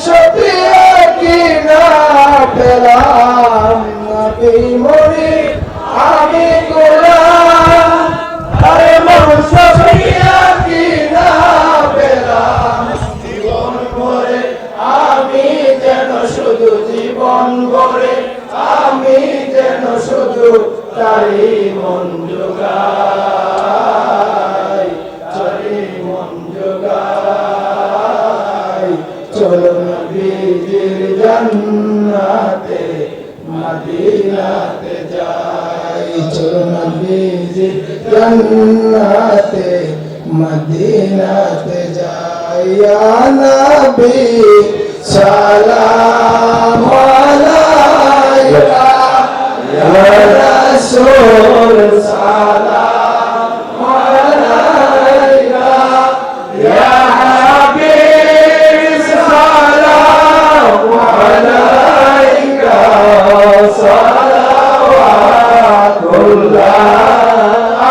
শফিয়া কি না পেলাম, নবী মরি আমি গোলাম। আরে মন শফিয়া কি না পেলাম, জীবন ভরে আমি যেন শুধু, জীবন ভরে আমি যেন শুধু তারি মন জোগাই, তারি মন জোগাই। চলো নবীজির জান্নাতে মদিনাতে যাই, চলো নবীজির জান্নাতে মদিনাতে যাই। ইয়া নবী সালাম আলাইকা, ইয়া রাসূল সালাম আলাইকা, ইয়া হাবিব সালাম আলাইকা, সালাওয়াতুল্লাহ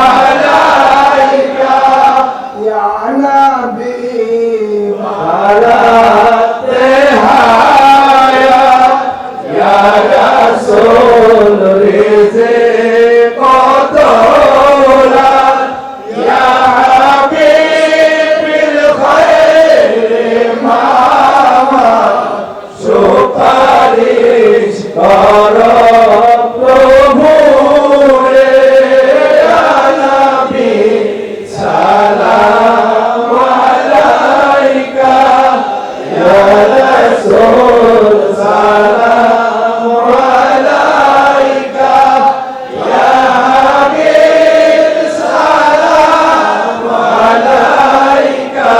আলাইকা। ইয়া নবী বারাতে হায়া, ইয়া রাসূল রিজে কতলা, ইয়া হাবিব বিল খায়র মামা, সুপারিশ করো প্রভু রে। ইয়া নবী সালাম আলাইকা, ইয়া রাসূল সালাম আলাইকা, ইয়া হাবিব সালাম আলাইকা,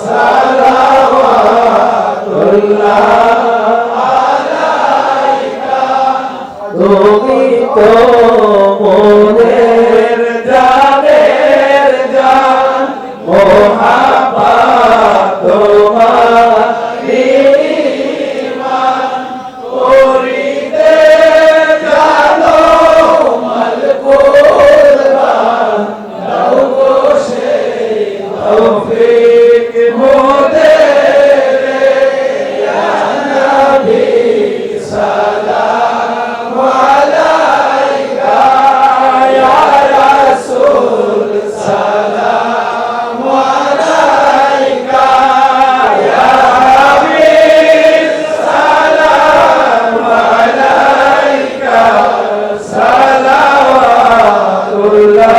সালাওয়াতুল্লাহ আলাইকা। তুমি তো মোদের জানের জান, মোহাব্বত তোমারি ঈমান, করিতে জানো মালকুল বান, দাও গো সেই তৌফিক মোদের। ইয়া নবী সালাম আলাইকা, ইয়া রাসূল সালাম আলাইকা, ইয়া হাবিব সালাম আলাইকা, সালাওয়াতুল্লাহ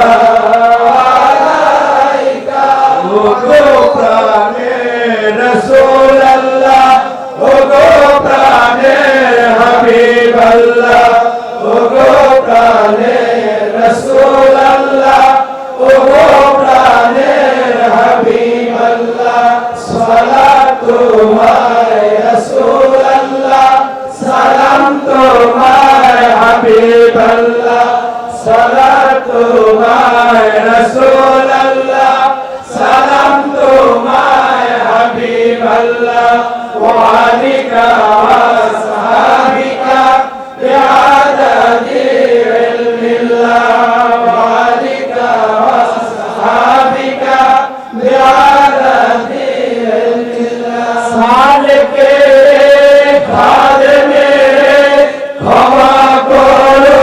আলাইকা। ও গো প্রাণে রাসূলুল্লাহ, ও গো প্রাণে হাবিবাল্লাহ, ও গো প্রাণে রাসূলুল্লাহ, ও গো প্রাণে হাবিবাল্লাহ। সালাত তোমায় রাসূলুল্লাহ, সালাম তোমায় হাবিবাল্লাহ, সালাত তোমায় রাসূলুল্লাহ, সালাম তোমায় হাবিবাল্লাহ। ওয়া আলিকা ওয়া আসহাবিকা বিআদাদি ইলমিল্লাহ, ওয়া আলিকা ওয়া আসহাবিকা বিআদাদি ইলমিল্লাহ। সালেকে খাদেমে ক্ষমা করো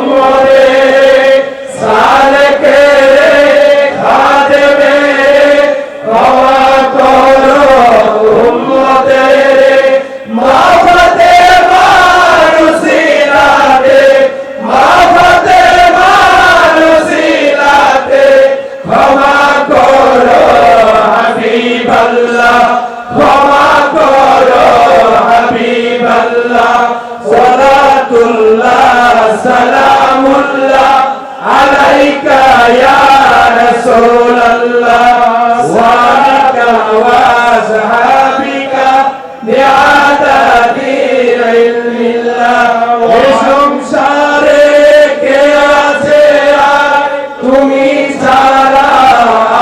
মোরে, সালেকে খাদেমে ক্ষমা করো উম্মতের। মাফতে মানুষিলাতে, মাফতে মানুষিলাতে ক্ষমা করো হাবিবাল্লাহ, ক্ষমা করো হাবিবাল্লাহ। সালাতুল্লাহ সালামুল্লাহ আলাইকা ইয়া রাসূলুল্লাহ, ওয়া আলিকা ওয়া আসহাবিকা বিআদাদি ইলমিল্লাহ। এই সংসারে কে আছে আর তুমি ছাড়া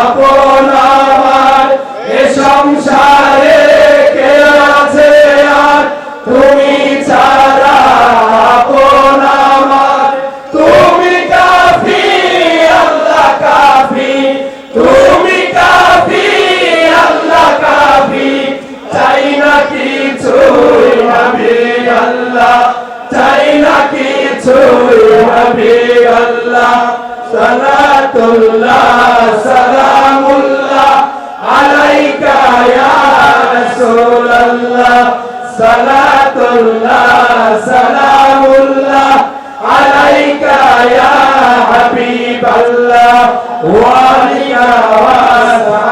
আপন আমার, এই সংসারে কে আছে আর তুমি ছাড়া আপন আমার। তুমি কাফি আল্লাহ কাফি, তুমি কাফি আল্লাহ কাফি, সালাতুল্লাহ সালামুল্লাহ আলাইকা ইয়া হাবিবাল্লাহ ওয়া আলিকা ওয়া